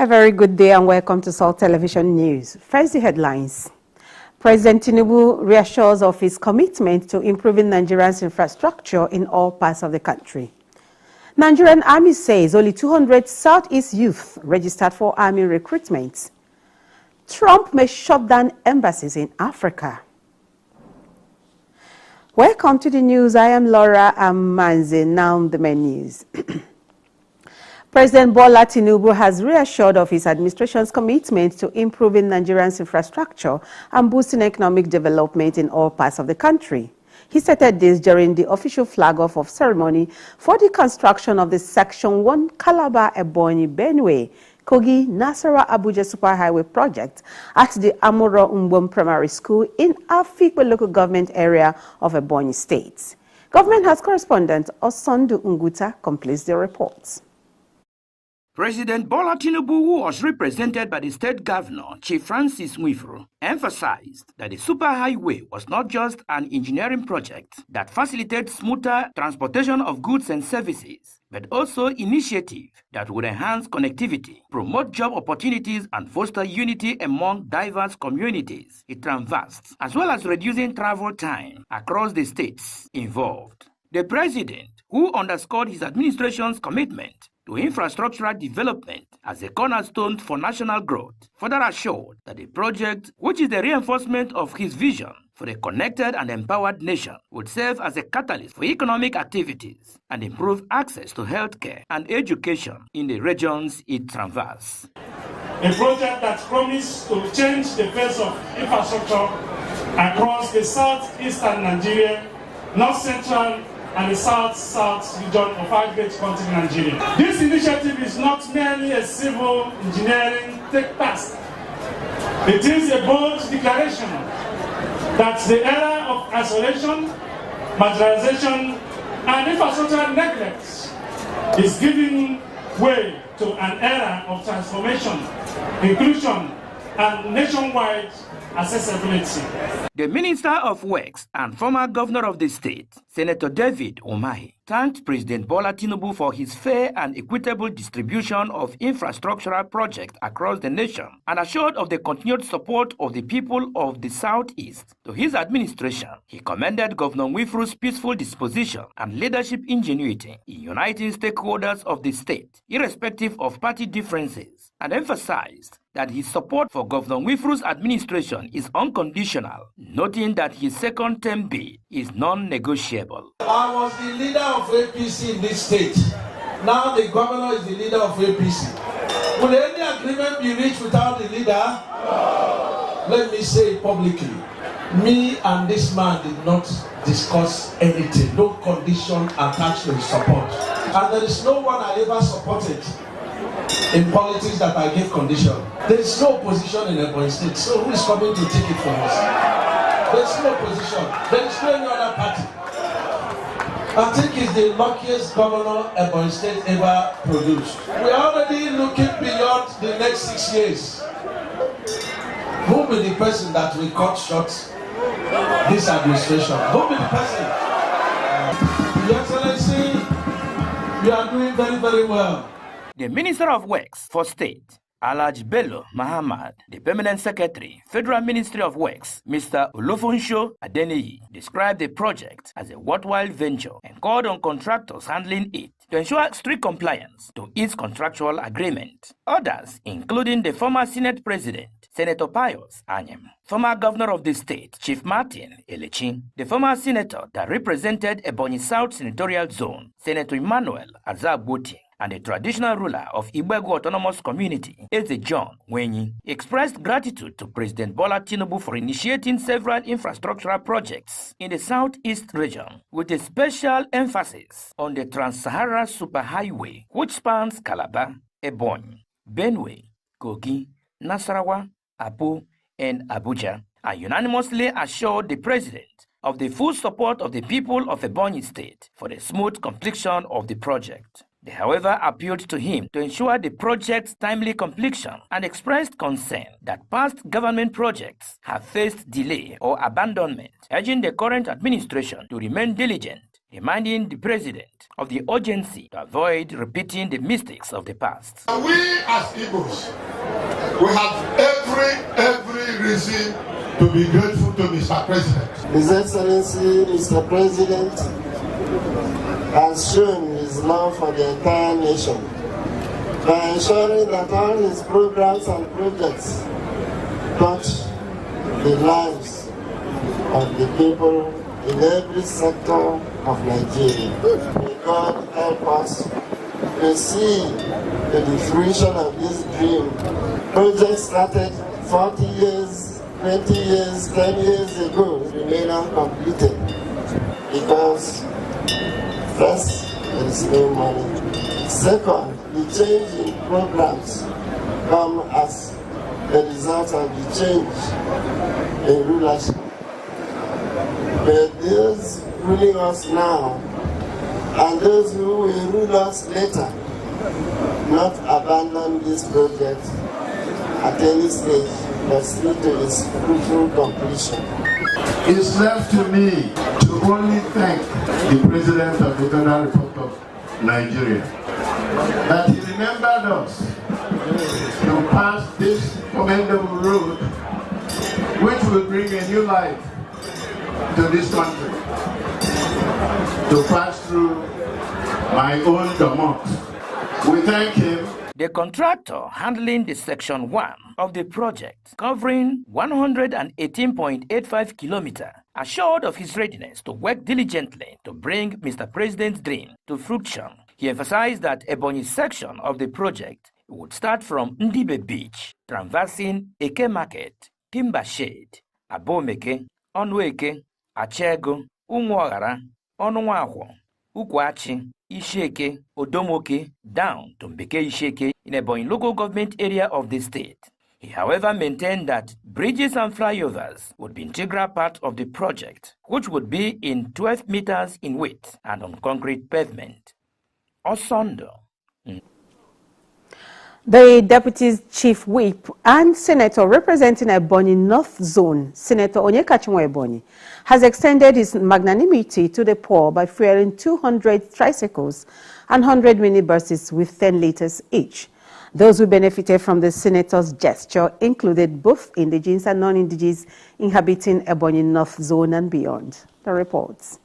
A very good day and welcome to Salt Television News. First, the headlines. President Tinubu reassures of his commitment to improving Nigeria's infrastructure in all parts of the country. Nigerian Army says only 200 Southeast youth registered for army recruitment. Trump may shut down embassies in Africa. Welcome to the news. I am Laura Amanze. Now the main news. President Bola Tinubu has reassured of his administration's commitment to improving Nigeria's infrastructure and boosting economic development in all parts of the country. He stated this during the official flag-off of ceremony for the construction of the Section 1 Calabar Ebonyi Benue Kogi Nasarawa Abuja Superhighway project at the Amuro Umbom Primary School in Afikpo local government area of Ebonyi State. Government House correspondent Osondu Nguta completes the reports. President Bola Tinubu, who was represented by the state governor, Chief Francis Nwifuru, emphasized that the superhighway was not just an engineering project that facilitates smoother transportation of goods and services, but also initiative that would enhance connectivity, promote job opportunities, and foster unity among diverse communities it traversed, as well as reducing travel time across the states involved. The president, who underscored his administration's commitment to infrastructural development as a cornerstone for national growth, further assured that the project, which is the reinforcement of his vision for a connected and empowered nation, would serve as a catalyst for economic activities and improve access to healthcare and education in the regions it traverses. A project that promised to change the face of infrastructure across the southeastern Nigeria, north central, and the south region of our great country, Nigeria. This initiative is not merely a civil engineering task. It is a bold declaration that the era of isolation, marginalization, and infrastructural neglect is giving way to an era of transformation, inclusion, and nationwide accessibility. The Minister of Works and former governor of the state, Senator David Umahi, thanked President Bola Tinubu for his fair and equitable distribution of infrastructural projects across the nation and assured of the continued support of the people of the Southeast to his administration. He commended Governor Nwifuru's peaceful disposition and leadership ingenuity in uniting stakeholders of the state, irrespective of party differences, and emphasized that his support for Governor Nwifuru's administration is unconditional, noting that his second-term bid is non-negotiable. I was the leader of EBBC in this state. Now the governor is the leader of EBBC. Will any agreement be reached without the leader? No. Let me say it publicly. Me and this man did not discuss anything. No condition attached to his support. And there is no one I ever supported in politics that I gave condition. There is no opposition in Ebonyi State. So who is coming to take it from us? There is no opposition. There is no any other party. I think he's the luckiest governor Ebonyi State ever produced. We are already looking beyond the next 6 years. Who will be the person that will cut short this administration? Who will be the person? Your Excellency, you are doing very, very well. The Minister of Works for State, Alhaji Bello Muhammad, the Permanent Secretary, Federal Ministry of Works, Mr. Olofunsho Adeniyi, described the project as a worthwhile venture and called on contractors handling it to ensure strict compliance to its contractual agreement. Others, including the former Senate President, Senator Pius Anyem, former Governor of the state, Chief Martin Elechi, the former Senator that represented Ebonyi South Senatorial Zone, Senator Emmanuel Azabuti, and the traditional ruler of Igbegu Autonomous Community, Eze John Wenyi, expressed gratitude to President Bola Tinubu for initiating several infrastructural projects in the southeast region, with a special emphasis on the Trans-Sahara Superhighway, which spans Calabar, Ebonyi, Benue, Kogi, Nasarawa, Abu, and Abuja, and unanimously assured the president of the full support of the people of Ebonyi State for the smooth completion of the project. They, however, appealed to him to ensure the project's timely completion and expressed concern that past government projects have faced delay or abandonment, urging the current administration to remain diligent reminding the president of the urgency to avoid repeating the mistakes of the past. We as Igbos, we have every reason to be grateful to Mr. President. His Excellency, Mr. President, has shown his love for the entire nation by ensuring that all his programs and projects touch the lives of the people in every sector of Nigeria. May God help us to see the fruition of this dream. Projects started 40 years, 20 years, 10 years ago remain uncompleted because first, there is no money. Second, the change in programs come as a result of the change in rulership. But those ruling us now and those who will rule us later not abandon this project at any stage, but see to its fruitful completion. It's left to me to only thank the President of the Federal Republic of Nigeria that he remembered us to pass this commendable road which will bring a new life to this country, to pass through my own domot. We thank him. The contractor handling the Section 1 of the project, covering 118.85 kilometers, assured of his readiness to work diligently to bring Mr. President's dream to fruition. He emphasized that Ebonyi section of the project would start from Ndibe Beach, traversing Eke Market, Timber Shade, Abomeke, Onweke, Achego, Umuagara, Onwahwo, Ukwachi, Isheke, Odomoke, down to Mbeke Isheke in Ebonyi local government area of the state. He, however, maintained that bridges and flyovers would be an integral part of the project, which would be in 12 meters in width and on concrete pavement. Osondo. The Deputy Chief Whip and Senator representing Ebonyi North Zone, Senator Onyekachinwa Ebonyi, has extended his magnanimity to the poor by fueling 200 tricycles and 100 minibuses with 10 liters each. Those who benefited from the senator's gesture included both indigenous and non-indigenous inhabiting Ebonyi North Zone and beyond. The reports.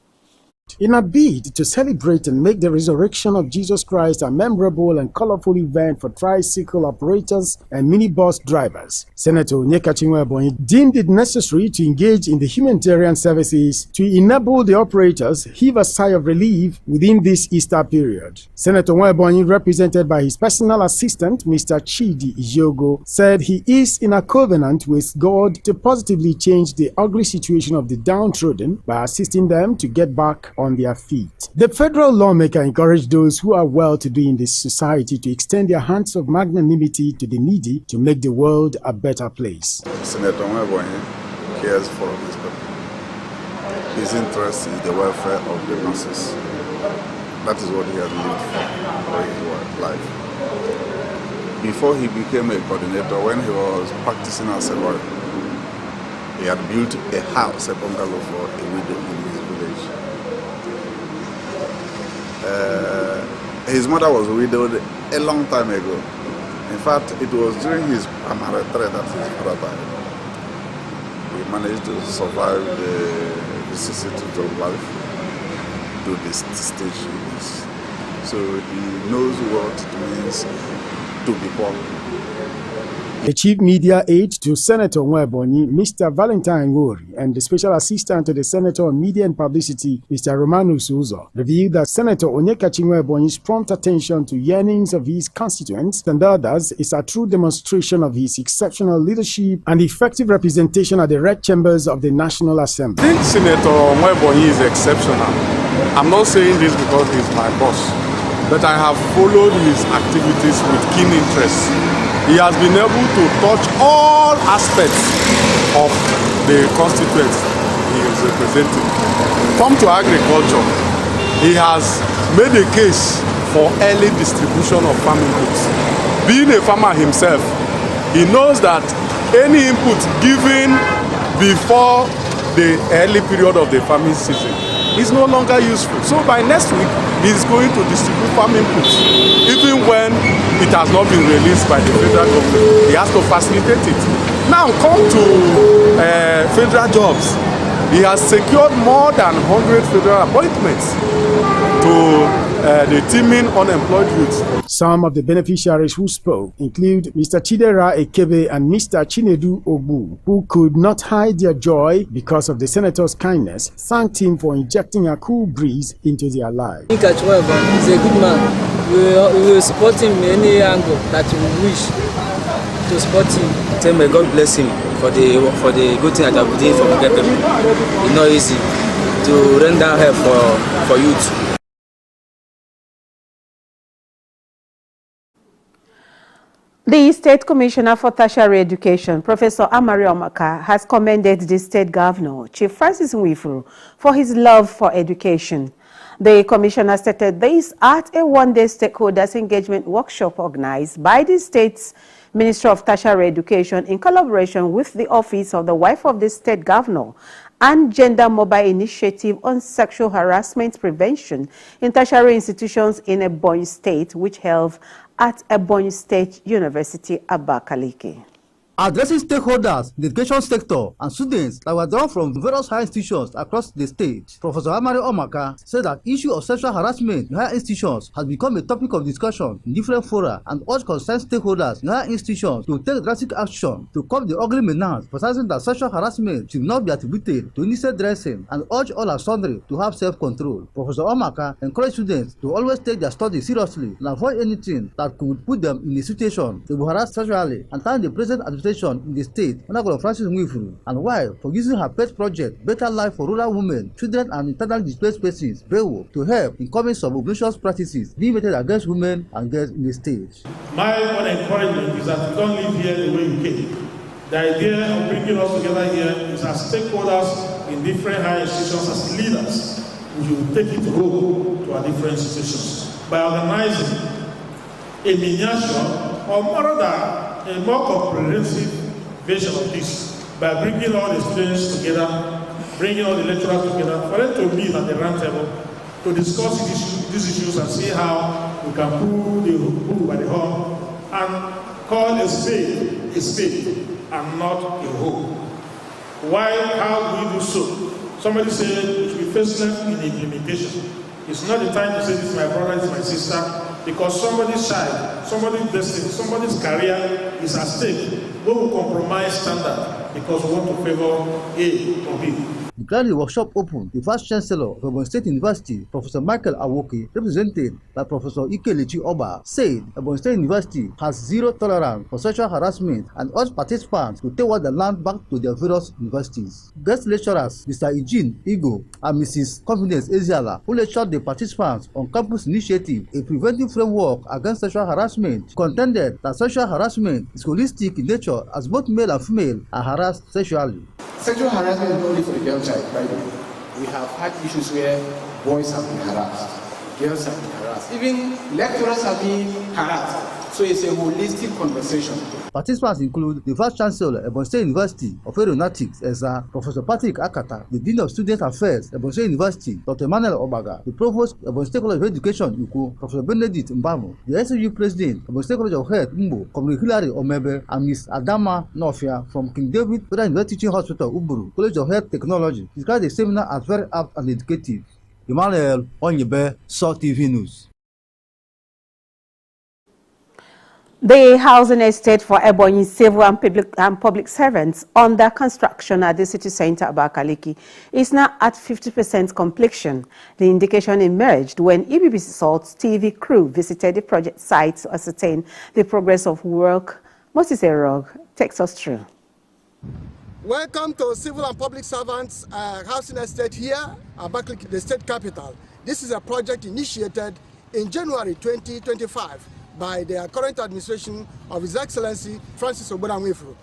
In a bid to celebrate and make the resurrection of Jesus Christ a memorable and colorful event for tricycle operators and minibus drivers, Senator Onyekachinwa Ebonyi deemed it necessary to engage in the humanitarian services to enable the operators heave a sigh of relief within this Easter period. Senator Ebonyi, represented by his personal assistant, Mr. Chidi Ijogo, said he is in a covenant with God to positively change the ugly situation of the downtrodden by assisting them to get back on their feet. The federal lawmaker encouraged those who are well-to-do in this society to extend their hands of magnanimity to the needy to make the world a better place. Senator Ebonyi cares for his people. His interest is the welfare of the masses. That is what he has lived for his life. Before he became a coordinator, when he was practicing as a lawyer, he had built a house, a bungalow for a widow in his village. His mother was widowed a long time ago. In fact, it was during his primary that his father died. He managed to survive the vicissitudes of life to this stage he is. So he knows what it means to be poor. The chief media aide to Senator Ebonyi, Mr. Valentine Wori, and the special assistant to the Senator on Media and Publicity, Mr. Romano Souza, revealed that Senator Onyekachinwa Ebonyi's prompt attention to yearnings of his constituents and others is a true demonstration of his exceptional leadership and effective representation at the red chambers of the National Assembly. I think Senator Ebonyi is exceptional. I'm not saying this because he's my boss, but I have followed his activities with keen interest. He has been able to touch all aspects of the constituents he is representing. Come to agriculture, he has made a case for early distribution of farming goods. Being a farmer himself, he knows that any input given before the early period of the farming season is no longer useful. So by next week, he is going to distribute farm inputs, even when it has not been released by the federal government. He has to facilitate it. Now come to federal jobs. He has secured more than 100 federal appointments to the teeming unemployed youth. Some of the beneficiaries who spoke include Mr. Chidera Ekebe and Mr. Chinedu Obu, who could not hide their joy because of the senator's kindness, thanked him for injecting a cool breeze into their lives. He's a good man. We will support him in any angle that we wish to support him. Say may God bless him for the good thing that I've done for the people. It's not easy to render help for youth. The State Commissioner for Tertiary Education, Professor Amari Omaka, has commended the State Governor, Chief Francis Nwifuru, for his love for education. The Commissioner stated this at a one-day stakeholders engagement workshop organized by the State's Ministry of Tertiary Education in collaboration with the Office of the Wife of the State Governor and Gender Mobile Initiative on Sexual Harassment Prevention in Tertiary Institutions in Ebonyi State, which held at Ebonyi State University, Abakaliki. Addressing stakeholders, the education sector, and students that were drawn from various higher institutions across the state, Professor Amari Omaka said that issue of sexual harassment in higher institutions has become a topic of discussion in different fora and urged concerned stakeholders in higher institutions to take drastic action to curb the ugly menace, emphasizing that sexual harassment should not be attributed to innocent dressing and urge all and sundry to have self-control. Professor Omaka encouraged students to always take their studies seriously and avoid anything that could put them in a situation to be harassed sexually, and thank the present administration in the state under Francis Nwifuru and while for using her pet project Better Life for Rural Women, Children and Internally Displaced Persons (BEWO) to help in coming some obnoxious practices being meted against women and girls in the state. My one encouragement is that we don't live here the way we came. The idea of bringing us together here is as stakeholders in different higher institutions, as leaders, we should take it home to our different institutions by organizing a miniature or more than a more comprehensive version of this by bringing all the students together, bringing all the lecturers together, for them to meet at the round table to discuss these issues and see how we can pull the bull by the horn and call a spade and not a hole. Why? How do we do so? Somebody said we should be faceless in implementation. It's not the time to say this is my brother, this is my sister, because somebody's child, somebody's destiny, somebody's career is at stake. We will compromise standard because we want to favor A or B. Declaring the workshop open, the Vice Chancellor of Ebonyi State University, Professor Michael Awoke, represented by Professor Ikelechi Oba, said Ebonyi State University has zero tolerance for sexual harassment and urged participants to take what they learned back to their various universities. Guest lecturers, Mr. Eugene Igo and Mrs. Confidence Eziala, who lectured the participants on campus initiative, a preventive framework against sexual harassment, contended that sexual harassment is holistic in nature as both male and female are harassed sexually. Sexual harassment is not only for the girl child, by the way. We have had issues where boys have been harassed, girls have been harassed, even lecturers have been harassed. So it's a holistic conversation. Participants include the Vice Chancellor, Ebonyi State University of Aeronautics, ESA, Professor Patrick Akata, the Dean of Student Affairs, Ebonyi State University, Dr. Emmanuel Obaga, the Provost, Ebonyi State College of Education, Uko, Professor Benedict Mbamo, the SU President, Ebonyi State College of Health, Mbo, Comrade Hilary Omebe, and Ms. Adama Nofia from King David Federal University Teaching Hospital, Uburu, College of Health Technology, described the seminar as very apt and educative. Emmanuel Onyebe, Salt TV News. The housing estate for Ebonyi civil and public servants under construction at the city center of Abakaliki is now at 50% completion. The indication emerged when EBBC Salt's TV crew visited the project site to ascertain the progress of work. Moses Erog takes us through. Welcome to Civil and Public Servants Housing Estate here at Abakaliki, the state capital. This is a project initiated in January 2025 by the current administration of His Excellency Francis Nwifuru.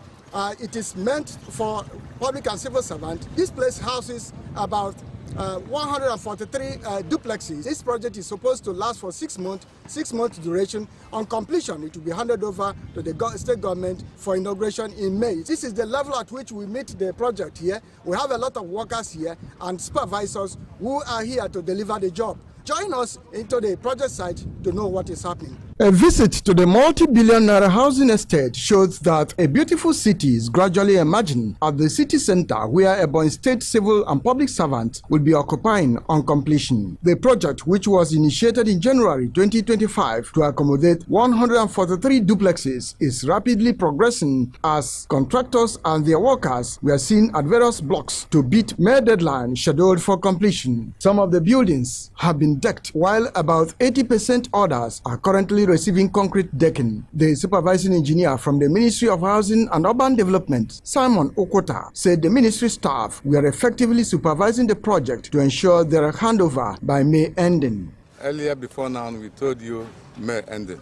It is meant for public and civil servants. This place houses about 143 duplexes. This project is supposed to last for 6 months, 6 months duration. On completion, it will be handed over to the state government for inauguration in May. This is the level at which we meet the project here. We have a lot of workers here and supervisors who are here to deliver the job. Join us into the project site to know what is happening. A visit to the multi-billion naira housing estate shows that a beautiful city is gradually emerging at the city center where Ebonyi State civil and public servants will be occupying on completion. The project, which was initiated in January 2025 to accommodate 143 duplexes, is rapidly progressing as contractors and their workers were seen at various blocks to beat May deadline scheduled for completion. Some of the buildings have been decked, while about 80% others are currently receiving concrete decking. The supervising engineer from the Ministry of Housing and Urban Development, Simon Okota, said the ministry staff were effectively supervising the project to ensure their handover by May ending. Earlier before now, we told you May ending.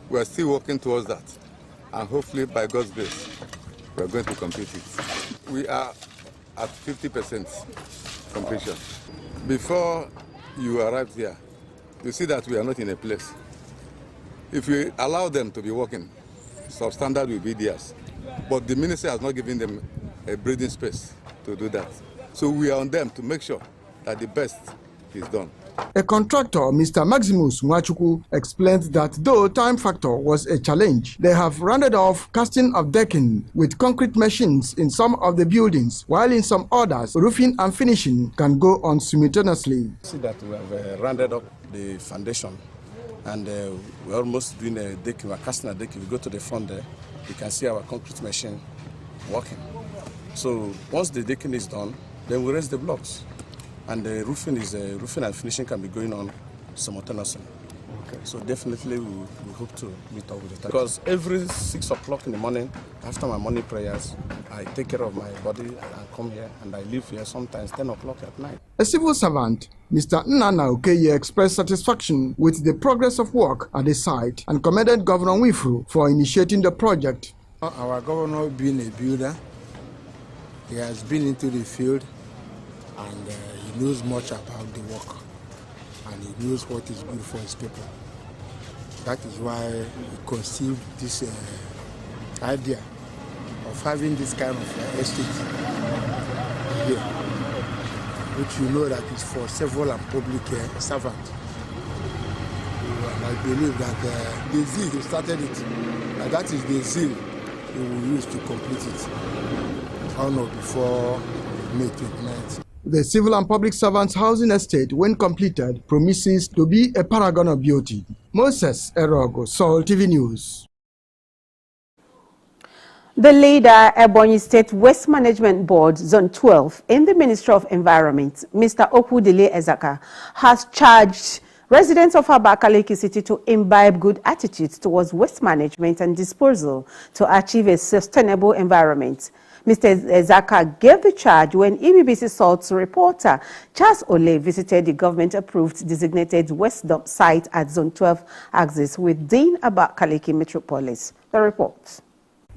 We are still working towards that, and hopefully by God's grace, we are going to complete it. We are at 50% completion. Before you arrived here, you see that we are not in a place. If we allow them to be working, substandard will be theirs. But the ministry has not given them a breathing space to do that. So we are on them to make sure that the best is done. A contractor, Mr. Maximus Mwachuku, explained that though time factor was a challenge, they have rounded off casting of decking with concrete machines in some of the buildings, while in some others, roofing and finishing can go on simultaneously. See that we have rounded up the foundation, and we're almost doing a decking, we're casting a deck. If you go to the front there, you can see our concrete machine working. So once the decking is done, then we raise the blocks. And the roofing and finishing can be going on simultaneously. Okay. So definitely we hope to meet up with the time. Because every 6 o'clock in the morning, after my morning prayers, I take care of my body and I come here and I live here sometimes 10 o'clock at night. A civil servant, Mr. Nnana Okeye, expressed satisfaction with the progress of work at the site and commended Governor Wifru for initiating the project. Our governor being a builder, he has been into the field and he knows much about the work and he knows what is good for his people. That is why he conceived this idea of having this kind of estate here, which you know that is for civil and public servants. And I believe that the zeal he started it, and that is the zeal he will use to complete it on or before May 29th. The civil and public servants' housing estate, when completed, promises to be a paragon of beauty. Moses Erogo, Sol TV News. The leader, Ebonyi State Waste Management Board, Zone 12, in the Ministry of Environment, Mr. Okudile Ezaka, has charged residents of Abakaliki City to imbibe good attitudes towards waste management and disposal to achieve a sustainable environment. Mr. Ezaka gave the charge when EBBC Salt's reporter Charles Ole visited the government-approved designated waste dump site at Zone 12 axis with Dean Abakaliki Metropolis. The report.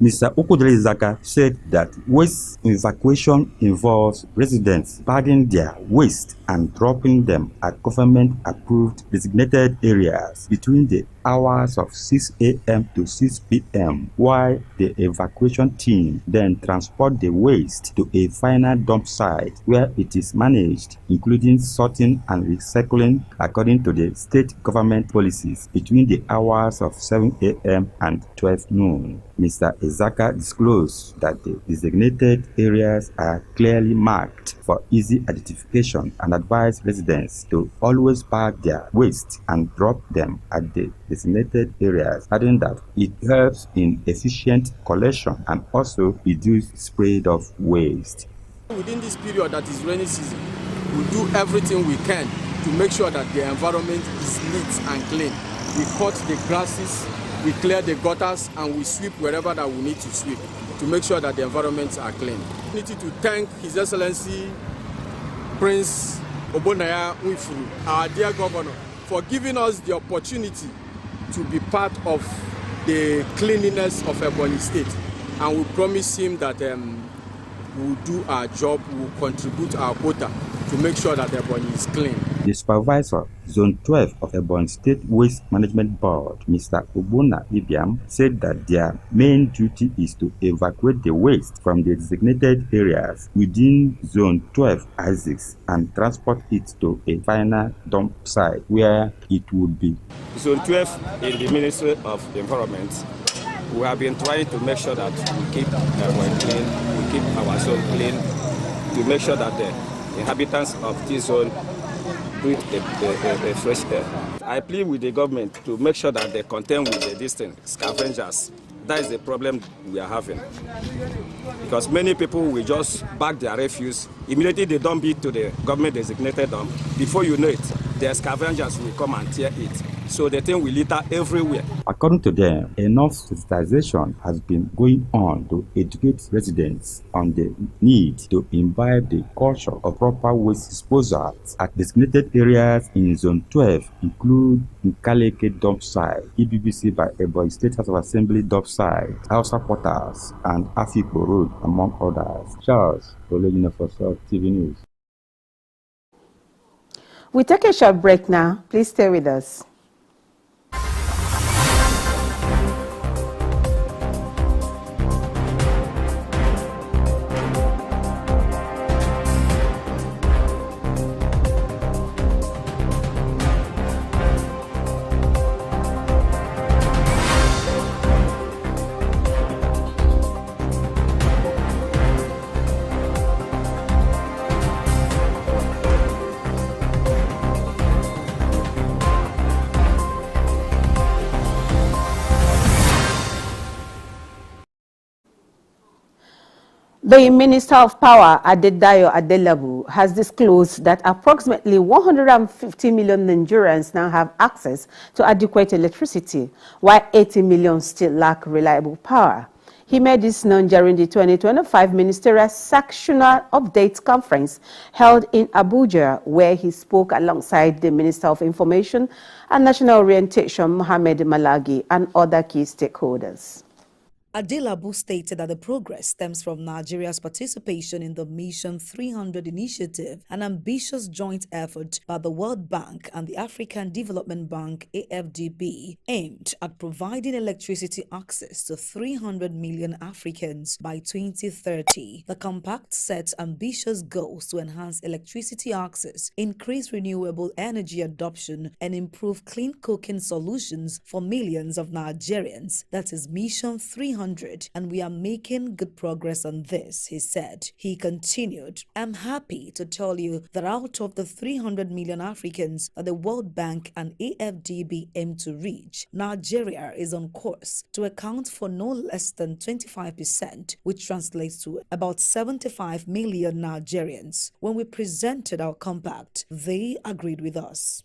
Mr. Okudile Ezaka said that waste evacuation involves residents bagging their waste and dropping them at government-approved designated areas between the hours of 6 a.m. to 6 p.m., while the evacuation team then transport the waste to a final dump site where it is managed, including sorting and recycling according to the state government policies between the hours of 7 a.m. and 12 noon. Mr. Ezaka disclosed that the designated areas are clearly marked for easy identification and advised residents to always bag their waste and drop them at the designated areas, adding that it helps in efficient collection and also reduce spread of waste. Within this period that is rainy season, we do everything we can to make sure that the environment is neat and clean. We cut the grasses, we clear the gutters, and we sweep wherever that we need to sweep to make sure that the environments are clean. We need to thank His Excellency Prince Obonaya Wifru, our dear governor, for giving us the opportunity to be part of the cleanliness of Ebonyi State. And we promise him that we will do our job, we will contribute our quota to make sure that Ebonyi is clean. The supervisor, Zone 12 of Ebonyi State Waste Management Board, Mr. Obuna Ibiam, said that their main duty is to evacuate the waste from the designated areas within Zone 12 axis and transport it to a final dump site where it would be. Zone 12 in the Ministry of Environment, we have been trying to make sure that we keep Ebonyi clean, we keep our zone clean, to make sure that the inhabitants of this zone breathe the fresh air. I plead with the government to make sure that they contend with the distant scavengers. That is the problem we are having. Because many people will just bag their refuse. Immediately they dump it to the government designated dump. Before you know it, the scavengers will come and tear it. So the thing will litter everywhere. According to them, enough sensitization has been going on to educate residents on the need to imbibe the culture of proper waste disposal at designated areas in Zone 12, include Nkaleke dump site, EBBC by Ebonyi State House of Assembly dump site, Hausa Portals, and Afikpo Road, among others. Charles, Olejina for South TV News. We take a short break now. Please stay with us. The Minister of Power, Adedayo Adelabu, has disclosed that approximately 150 million Nigerians now have access to adequate electricity, while 80 million still lack reliable power. He made this known during the 2025 Ministerial Sectional Update Conference held in Abuja, where he spoke alongside the Minister of Information and National Orientation, Mohammed Malagi, and other key stakeholders. Adelabu stated that the progress stems from Nigeria's participation in the Mission 300 initiative, an ambitious joint effort by the World Bank and the African Development Bank AFDB, aimed at providing electricity access to 300 million Africans by 2030. The compact sets ambitious goals to enhance electricity access, increase renewable energy adoption, and improve clean cooking solutions for millions of Nigerians. That is Mission 300. And we are making good progress on this, he said. He continued, I'm happy to tell you that out of the 300 million Africans that the World Bank and AFDB aim to reach, Nigeria is on course to account for no less than 25%, which translates to about 75 million Nigerians. When we presented our compact, they agreed with us.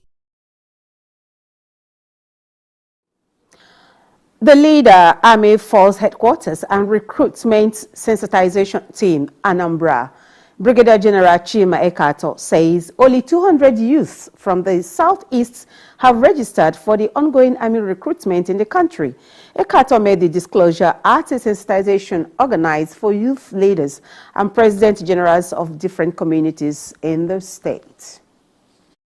The leader, Army Force Headquarters and Recruitment Sensitization Team, Anambra, Brigadier General Chima Ekato, says only 200 youths from the southeast have registered for the ongoing army recruitment in the country. Ekato made the disclosure at a sensitization organized for youth leaders and president generals of different communities in the state.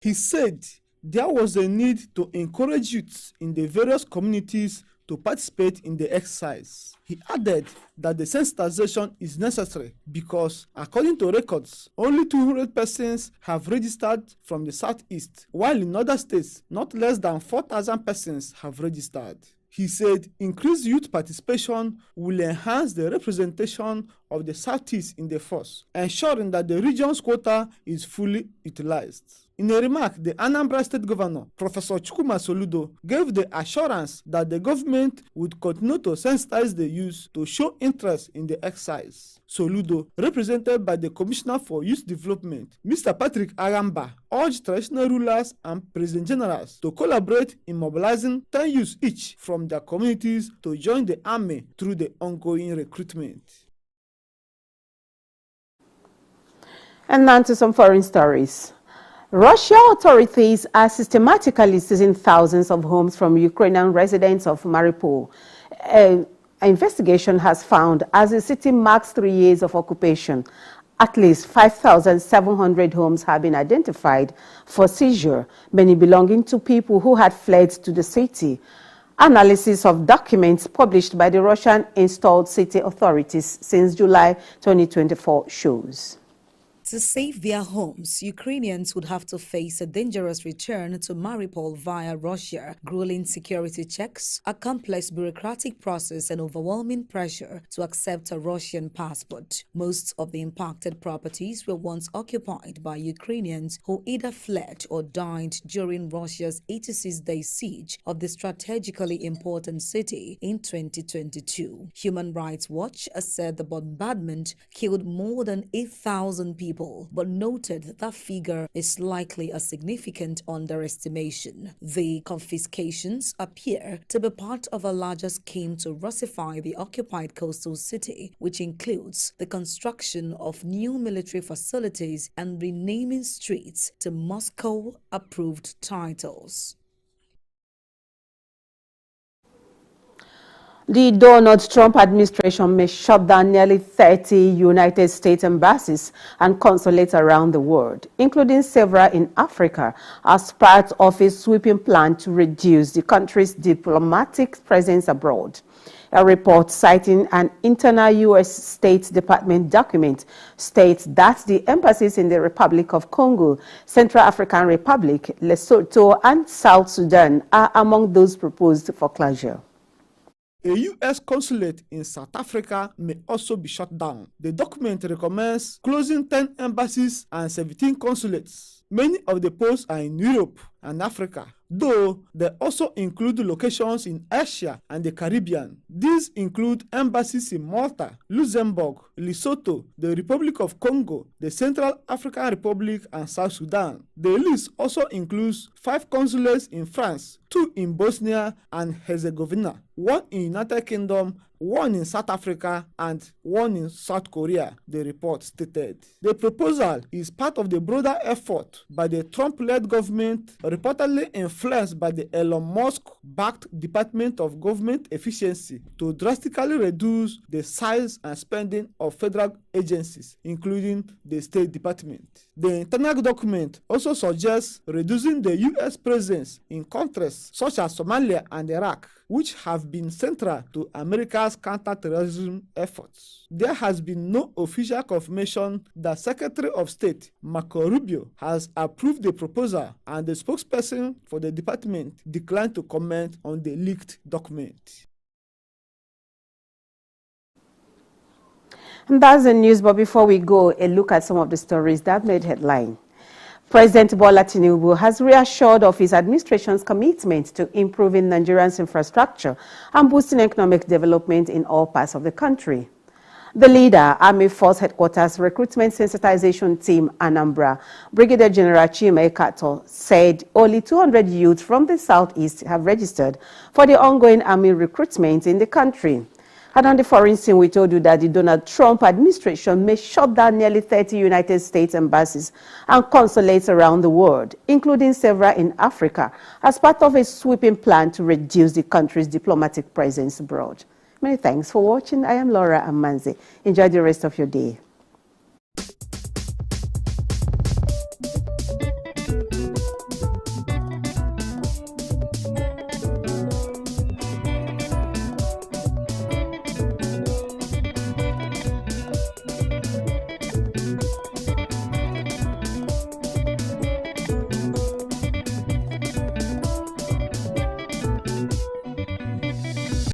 He said there was a need to encourage youths in the various communities to participate in the exercise. He added that the sensitization is necessary because, according to records, only 200 persons have registered from the southeast, while in other states, not less than 4,000 persons have registered. He said increased youth participation will enhance the representation of the southeast in the force, ensuring that the region's quota is fully utilized. In a remark, the Anambra State Governor, Professor Chukwuma Soludo, gave the assurance that the government would continue to sensitize the youth to show interest in the exercise. Soludo, represented by the Commissioner for Youth Development, Mr. Patrick Agamba, urged traditional rulers and president generals to collaborate in mobilizing 10 youths each from their communities to join the army through the ongoing recruitment. And now to some foreign stories. Russian authorities are systematically seizing thousands of homes from Ukrainian residents of Mariupol. An investigation has found as the city marks 3 years of occupation. At least 5,700 homes have been identified for seizure, many belonging to people who had fled to the city. Analysis of documents published by the Russian-installed city authorities since July 2024 shows. To save their homes, Ukrainians would have to face a dangerous return to Mariupol via Russia, grueling security checks, a complex bureaucratic process, and overwhelming pressure to accept a Russian passport. Most of the impacted properties were once occupied by Ukrainians who either fled or died during Russia's 86-day siege of the strategically important city in 2022. Human Rights Watch said the bombardment killed more than 8,000 people, but noted that figure is likely a significant underestimation. The confiscations appear to be part of a larger scheme to Russify the occupied coastal city, which includes the construction of new military facilities and renaming streets to Moscow-approved titles. The Donald Trump administration may shut down nearly 30 United States embassies and consulates around the world, including several in Africa, as part of a sweeping plan to reduce the country's diplomatic presence abroad. A report citing an internal U.S. State Department document states that the embassies in the Republic of Congo, Central African Republic, Lesotho, and South Sudan are among those proposed for closure. A U.S. consulate in South Africa may also be shut down. The document recommends closing 10 embassies and 17 consulates. Many of the posts are in Europe and Africa, though they also include locations in Asia and the Caribbean. These include embassies in Malta, Luxembourg, Lesotho, the Republic of Congo, the Central African Republic, and South Sudan. The list also includes 5 consulates in France, 2 in Bosnia and Herzegovina, 1 in United Kingdom, 1 in South Africa, and 1 in South Korea, the report stated. The proposal is part of the broader effort by the Trump-led government, reportedly influenced by the Elon Musk-backed Department of Government Efficiency, to drastically reduce the size and spending of federal agencies, including the State Department. The internal document also suggests reducing the U.S. presence in countries such as Somalia and Iraq, which have been central to America's counterterrorism efforts. There has been no official confirmation that Secretary of State Marco Rubio has approved the proposal, and the spokesperson for the department declined to comment on the leaked document. And that's the news, but before we go, a look at some of the stories that made headline. President Bola Tinubu has reassured of his administration's commitment to improving Nigeria's infrastructure and boosting economic development in all parts of the country. The leader, Army Force Headquarters Recruitment Sensitization Team, Anambra, Brigadier General Chime Kato, said only 200 youths from the southeast have registered for the ongoing Army recruitment in the country. And on the foreign scene, we told you that the Donald Trump administration may shut down nearly 30 United States embassies and consulates around the world, including several in Africa, as part of a sweeping plan to reduce the country's diplomatic presence abroad. Many thanks for watching. I am Laura Amanzi. Enjoy the rest of your day.